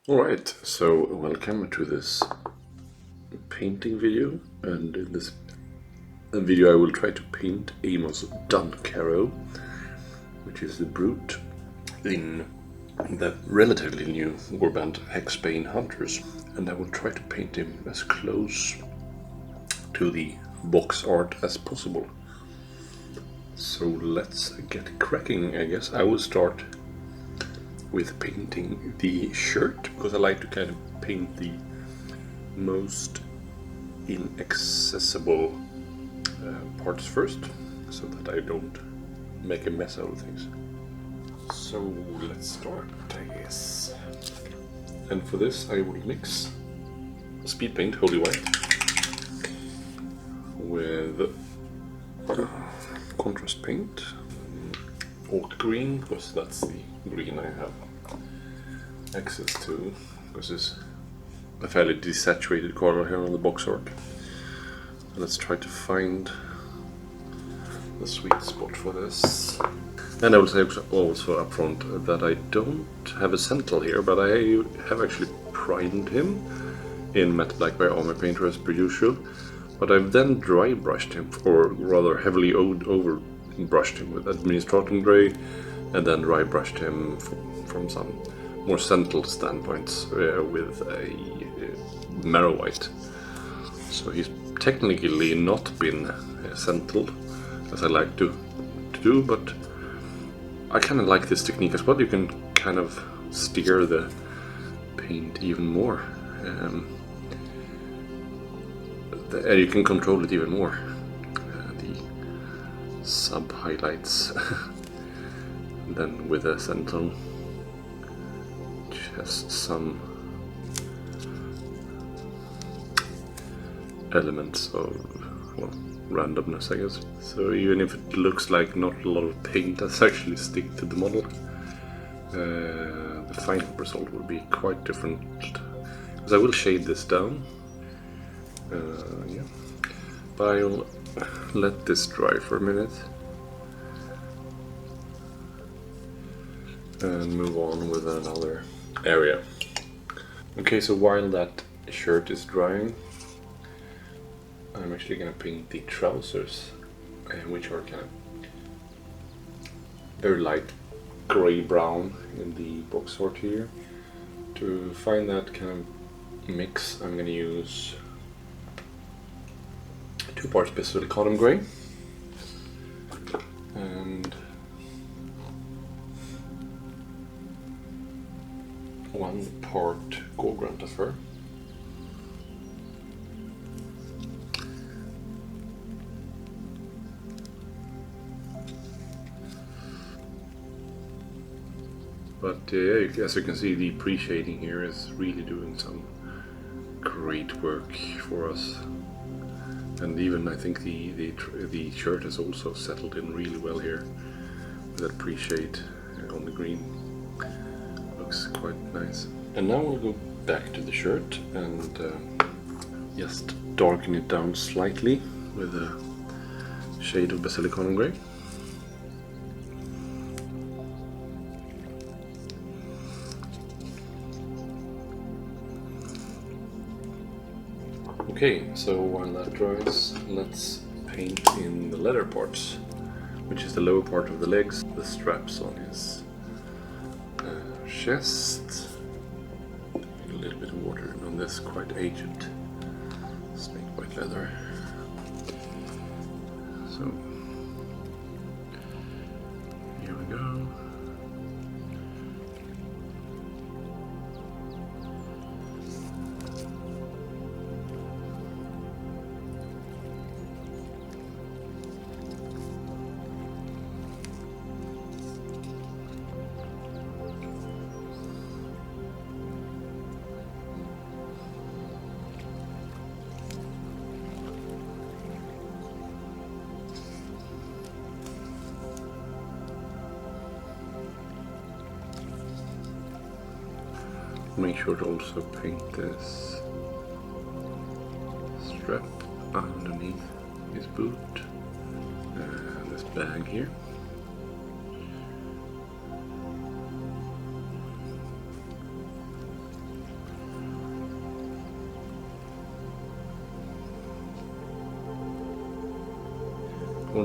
Alright, so welcome to this painting video, and in this video I will try to paint Aemos Duncarrow, which is the brute in the relatively new warband Hexbane Hunters, and I will try to paint him as close to the box art as possible. So let's get cracking. I guess I will start with painting the shirt, because I like to kind of paint the most inaccessible parts first, so that I don't make a mess out of things. So let's start, I guess. And for this I will mix speed paint, Holy White, with contrast paint, oak green, because that's the green I have access to, because it's a fairly desaturated color here on the box art. Let's try to find the sweet spot for this. And I will say also up front that I don't have a sentinel here, but I have actually primed him in matte black by Armor Painter as per usual, but I've then dry brushed him, or rather heavily over brushed him with Administratum Grey, and then dry brushed him from some more sentinel standpoints with a marrow white. So he's technically not been sentinel as I like to do, but I kind of like this technique as well. You can kind of steer the paint even more, and you can control it even more. The sub highlights than with a sentinel, which has some elements of, well, randomness, I guess. So even if it looks like not a lot of paint has actually stick to the model, the final result will be quite different. Because I will shade this down, yeah. But I'll let this dry for a minute and move on with another area. Okay, so while that shirt is drying, I'm actually going to paint the trousers, which are kind of very light grey-brown in the box art here. To find that kind of mix, I'm going to use 2 parts Silicon Grey and 1 part Gorgranta Fur. But as you can see, the pre-shading here is really doing some great work for us. And even I think the shirt has also settled in really well here. That pre-shade on the green looks quite nice. And now we'll go back to the shirt and just darken it down slightly with a shade of Silicon Grey. Okay, so while that dries, let's paint in the leather parts, which is the lower part of the legs, the straps on his chest. A little bit of water on this quite aged snake white leather. So here we go. Make sure to also paint this strap underneath his boot and this bag here.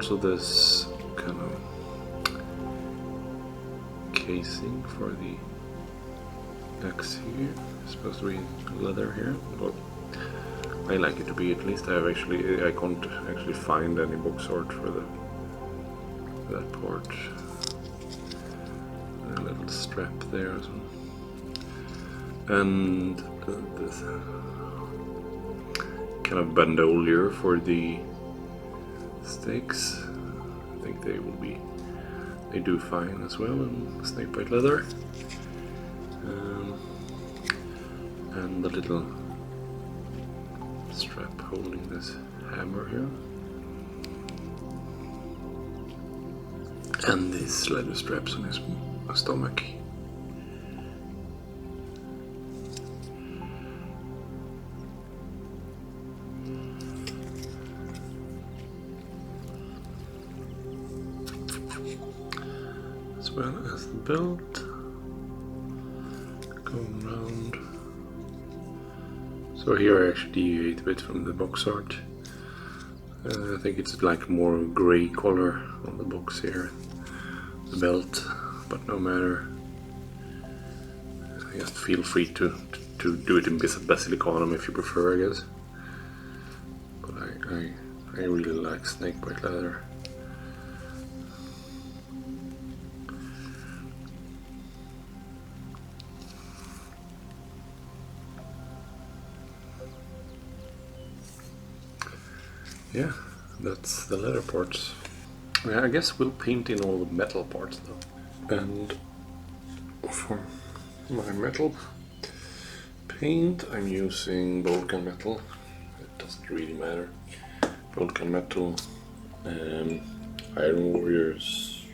also this kind of casing for the axe here. It's supposed to be leather here. Well, I like it to be, at least. I can't actually find any box art for that part. A little strap there as well. And this kind of bandolier for the stakes. I think they do fine as well in snakebite leather. And the little strap holding this hammer here. And these leather straps on his stomach. As well as the belt going round. So here I actually deviate a bit from the box art. I think it's like more grey color on the box here, the belt, but no matter. Just feel free to do it in Basilicon if you prefer, I guess. But I really like snakebite leather. Yeah, that's the leather parts. Yeah, I guess we'll paint in all the metal parts though. And for my metal paint, I'm using Boltgun Metal. It doesn't really matter. Boltgun Metal, Iron Warriors,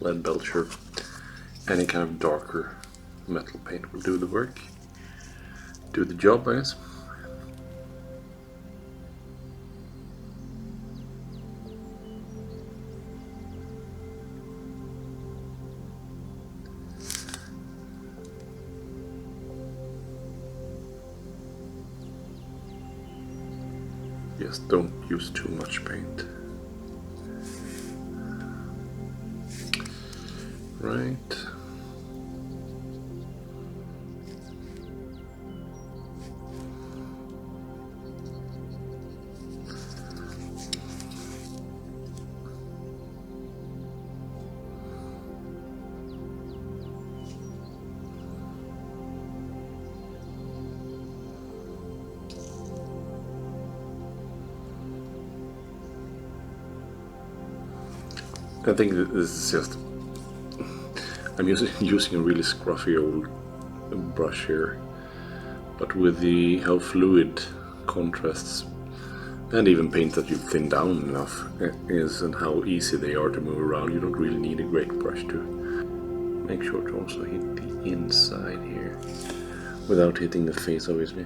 Lead Belcher, any kind of darker metal paint will do the work. Do the job, I guess. Just don't use too much paint. Right. I think this is just, I'm using a really scruffy old brush here, but with how fluid contrasts and even paint that you've thinned down enough is, and how easy they are to move around, you don't really need a great brush to make sure to also hit the inside here without hitting the face, obviously.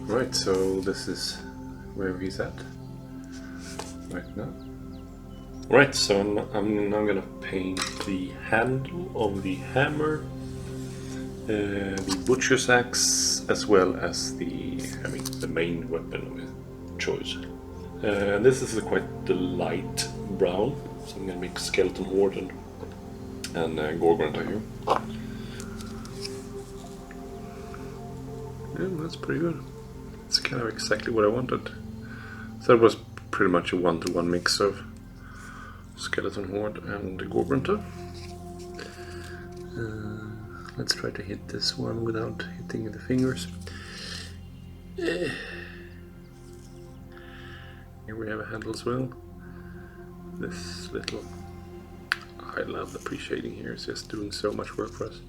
Right, so this is where he's at right now. Right, so I'm now gonna paint the handle of the hammer, the butcher's axe, as well as the main weapon of his choice. This is quite the light brown, so I'm gonna make skeleton horde and Gorgonta here. Yeah, that's pretty good. It's kind of exactly what I wanted. So it was pretty much a one-to-one mix of skeleton horde and Gorgonta. Let's try to hit this one without hitting the fingers. Here we have a handle as well. This little, I love the pre-shading here, it's just doing so much work for us.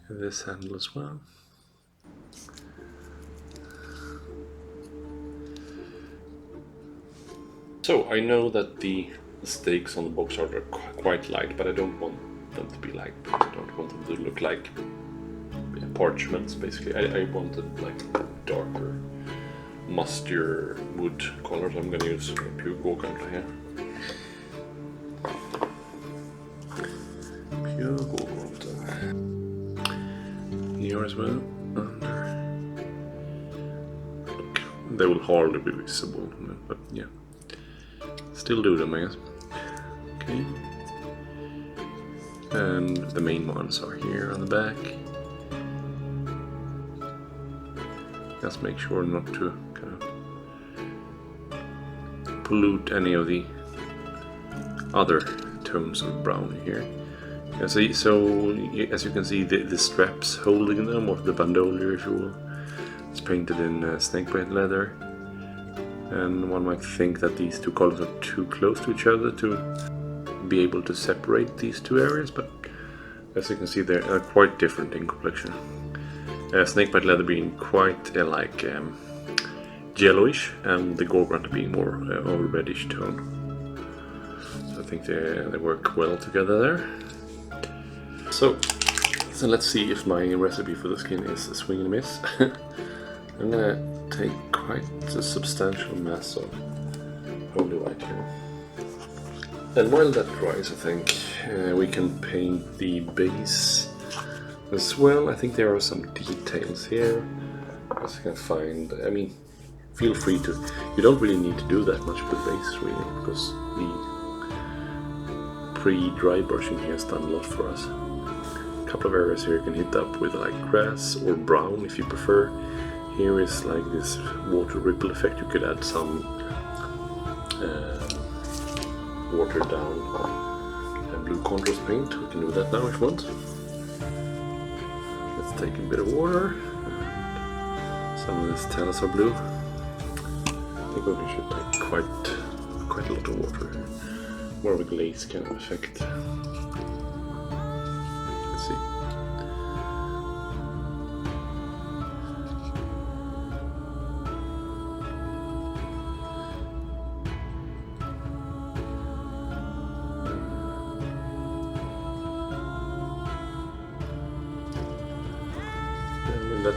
This handle as well. So I know that the stakes on the box art are quite light, but I don't want them to be light because I don't want them to look like parchments, basically. I wanted like darker, mustier wood colors. I'm gonna use pure Gorgonzola here. Pure Gorgonzola. Here as well, under. Look, they will hardly be visible, but yeah. Still do them, I guess. Okay. And the main ones are here on the back. Just make sure not to kind of pollute any of the other tones of brown here. Yeah, so as you can see, the straps holding them, or the bandolier if you will, it's painted in snakebite leather. And one might think that these two colors are too close to each other to be able to separate these two areas, but as you can see, they are quite different in complexion. Snakebite leather being quite yellowish, and the Gorgonzola being more of a reddish tone. So I think they work well together there. So let's see if my recipe for the skin is a swing and a miss. I'm gonna take quite a substantial mass of holy white here. And while that dries, I think we can paint the base as well. I think there are some details here, as you can find. I mean, feel free to. You don't really need to do that much with the base, really, because the pre-dry brushing here has done a lot for us. A couple of areas here you can hit up with like grass or brown if you prefer. Here is like this water ripple effect. You could add some watered down blue contrast paint. We can do that now if you want. Let's take a bit of water and some of this Talasar blue. I think we should take quite a lot of water here. More of a glaze kind of effect. Let's see.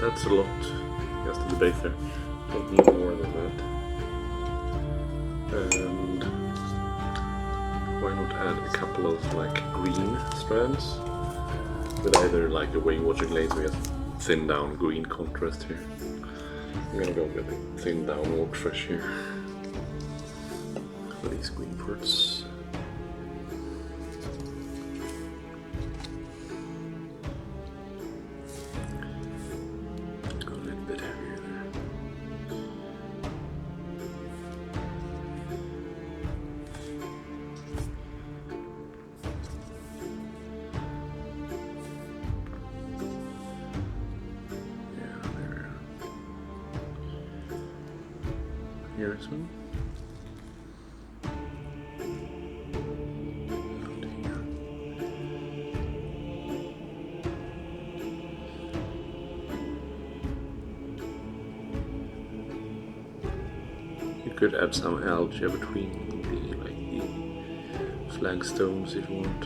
That's a lot, just in the base there. Don't need more than that. And why not add a couple of like green strands with either like a water glaze or just thin down green contrast here. I'm gonna go with a thin down Waterfresh here for these green parts. Here is one. You could add some algae between the flagstones if you want.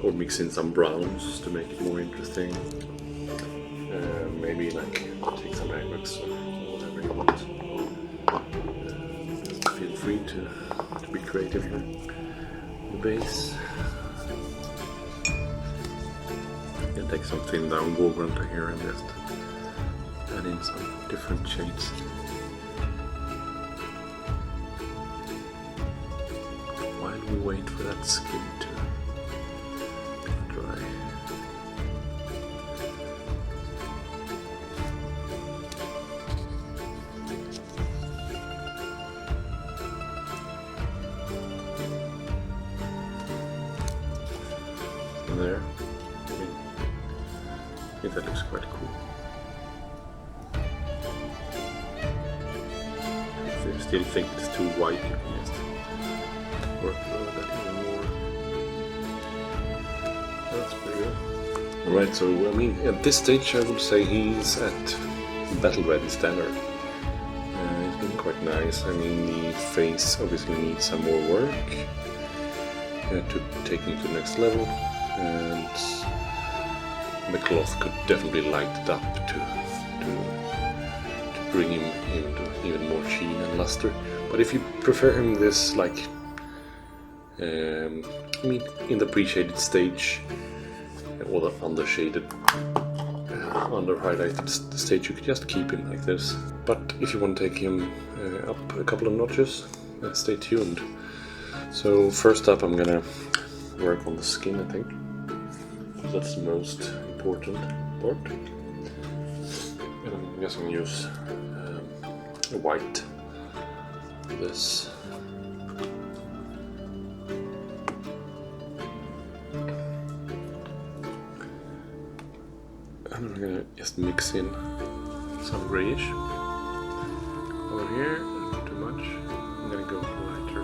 Or mix in some browns to make it more interesting. Maybe like take some Aemos or whatever you want. Feel free to be creative here. The base. You can take some thin down Gorgonzola here and just add in some different shades. While we wait for that skin to dry. There. I think that looks quite cool. If you still think it's too white, you can just work over that even more. That's pretty good. Alright, so I mean, at this stage I would say he's at battle ready standard. It's been quite nice. I mean, the face obviously needs some more work. to take him to the next level, and the cloth could definitely light it up to bring him into even more sheen and luster. But if you prefer him this, like, I mean, in the pre-shaded stage or the under-shaded, under-highlighted stage, you could just keep him like this. But if you want to take him up a couple of notches, stay tuned. So first up, I'm gonna work on the skin, I think. That's the most important part. And I'm just gonna use a white. This. And I'm gonna just mix in some grayish over here. Not too much. I'm gonna go lighter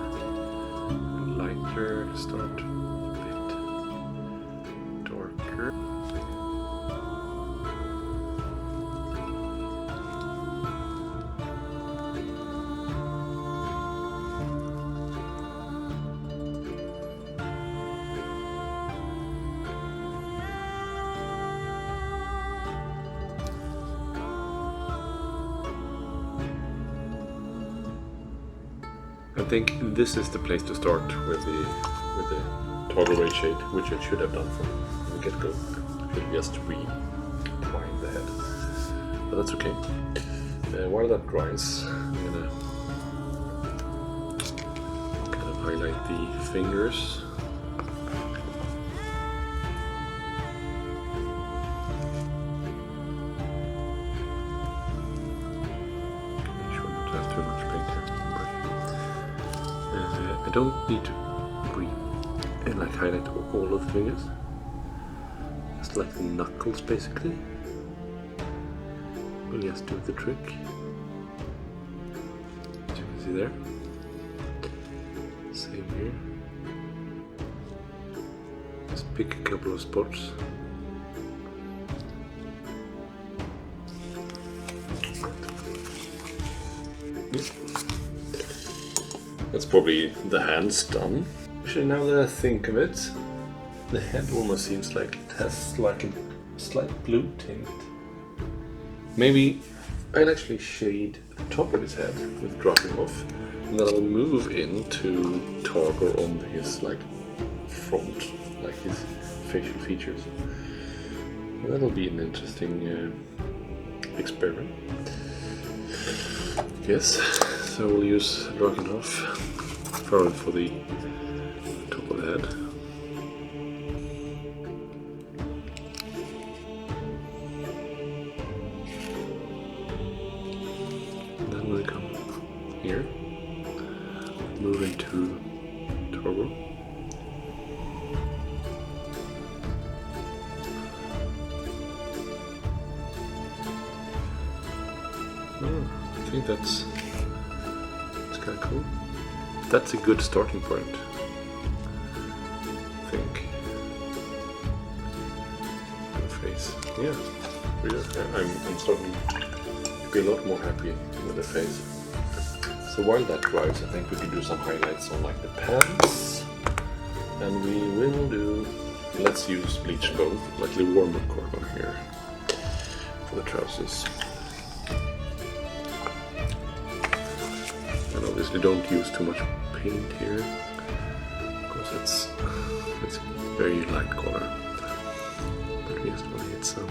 and lighter. Start a bit darker. I think this is the place to start with the toggle rate shade, which I should have done from the get-go. I should have just re-primed the head, but that's okay. While that dries, I'm gonna kind of highlight the fingers. Make sure not to have too much paint here. I don't need to highlight all of the fingers, just like the knuckles basically. We'll just do the trick, as you can see there. Same here. Just pick a couple of spots. That's probably the hands done. Actually, now that I think of it, the head almost seems like it has like a slight blue tint. Maybe I'll actually shade the top of his head with dropping off, and then I'll move into toggle on his like front, like his facial features. And that'll be an interesting experiment. Yes, so we'll use Drakenhof probably for the top of the head. And then we'll come here, move into toggle. I think that's kind of cool. That's a good starting point, I think. The face, yeah. I'm starting to be a lot more happy with the face. So while that dries, I think we can do some highlights on like the pants, and we will do. Let's use Bleached both, like the warm-up carbon here for the trousers. And obviously don't use too much paint here, because it's very light color. But we just want to hit some.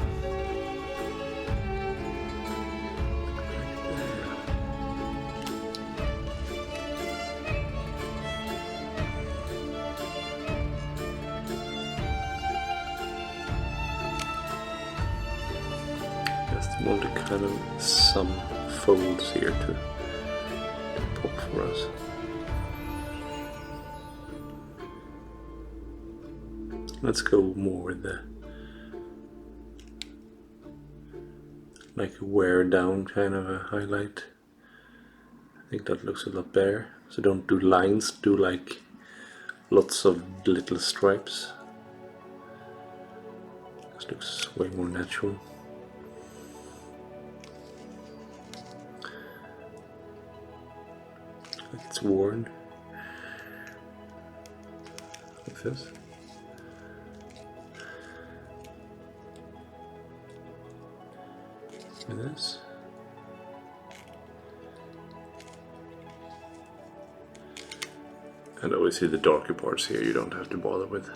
Just want to kind of some folds here to pop for us. Let's go more with the like a wear down kind of a highlight. I think that looks a lot better. So don't do lines, do like lots of little stripes. This looks way more natural. Like it's worn. this. With this. And obviously the darker parts here you don't have to bother with.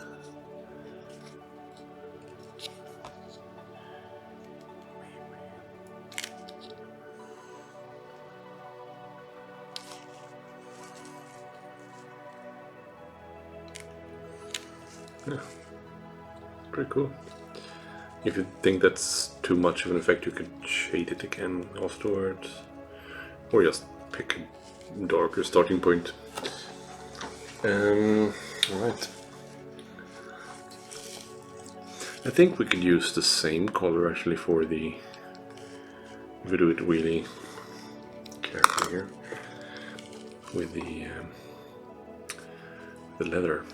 Yeah, pretty cool. If you think that's too much of an effect, you could shade it again afterwards, or just pick a darker starting point. Alright. I think we could use the same color actually for the, if we do it really carefully here, with the leather,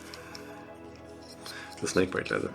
the snakebite leather.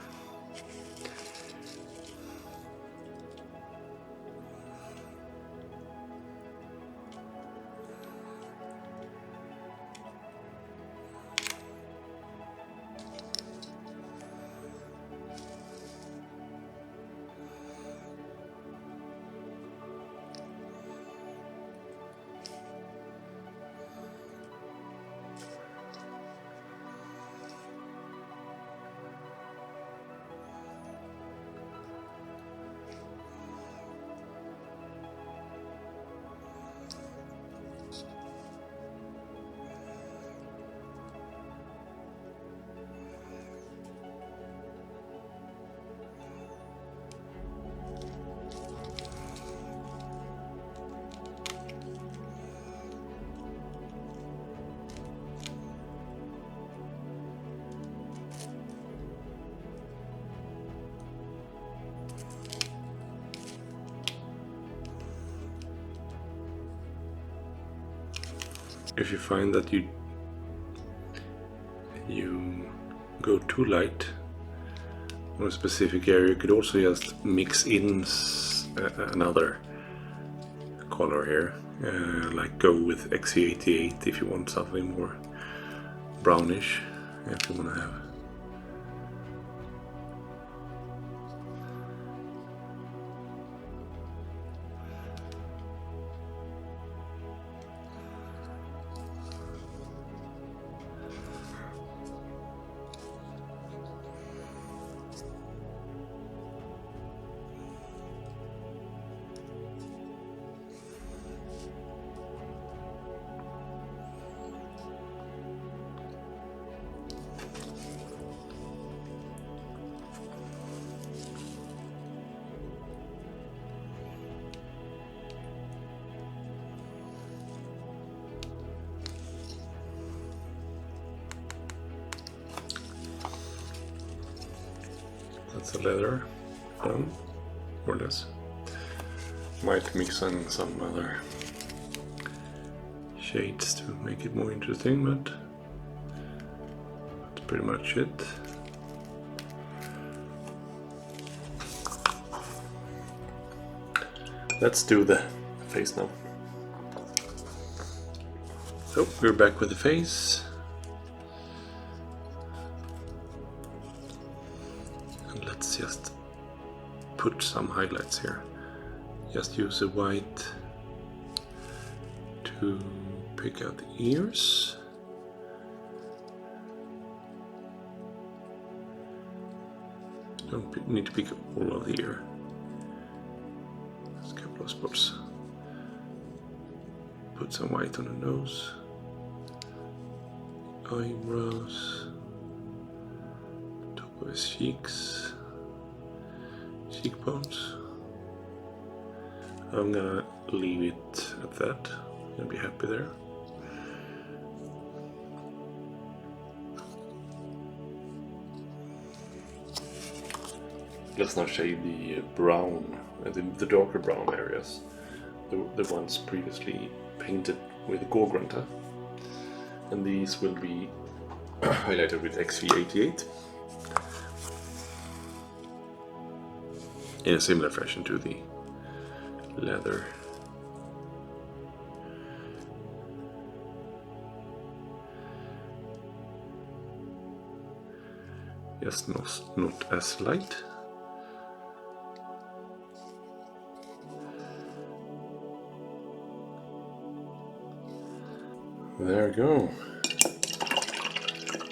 If you find that you go too light on a specific area, you could also just mix in another color here, like go with XC88 if you want something more brownish, if you want to have. That's the leather done, more or less. Might mix in some other shades to make it more interesting, but that's pretty much it. Let's do the face now. So we're back with the face. And let's just put some highlights here. Just use a white to pick out the ears. Don't need to pick up all of the ear. Just a couple of spots. Put some white on the nose, eyebrows, top of his cheeks, cheekbones. I'm gonna leave it at that and be happy there. Let's now shade the brown, the darker brown areas, the ones previously painted with Gorgrunta, and these will be highlighted with XV88 in a similar fashion to the leather. Just not as light. There we go.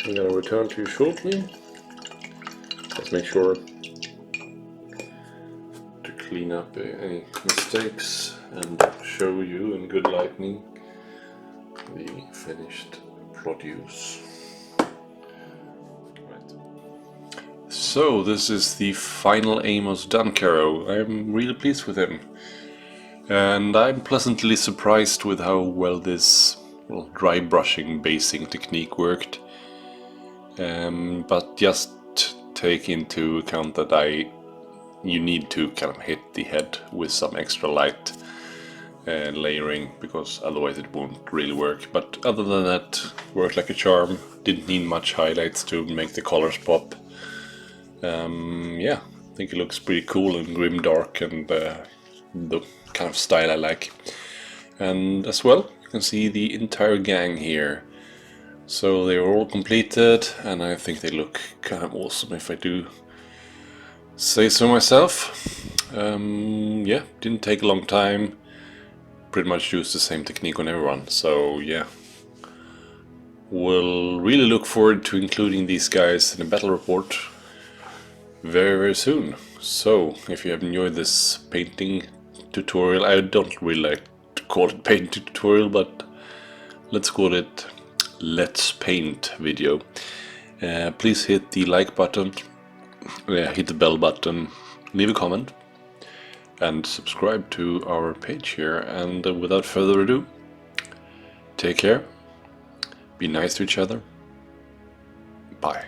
I'm gonna return to you shortly. Let's make sure to clean up any mistakes and show you in good lighting the finished produce. Right. So this is the final Aemos Duncarrow. I'm really pleased with him. And I'm pleasantly surprised with how well this dry brushing basing technique worked. But just take into account that you need to kind of hit the head with some extra light layering, because otherwise it won't really work. But other than that, worked like a charm. Didn't need much highlights to make the colors pop. Yeah, I think it looks pretty cool and grim dark, and the kind of style I like. And as well, you can see the entire gang here. So they were all completed, and I think they look kind of awesome, if I do say so myself. Yeah, didn't take a long time. Pretty much used the same technique on everyone, so yeah. We'll really look forward to including these guys in a battle report very, very soon. So, if you have enjoyed this painting tutorial, I don't really like to call it painting tutorial, but let's call it Let's Paint video. Please hit the like button, hit the bell button, leave a comment, and subscribe to our page here. And without further ado, take care, be nice to each other, bye.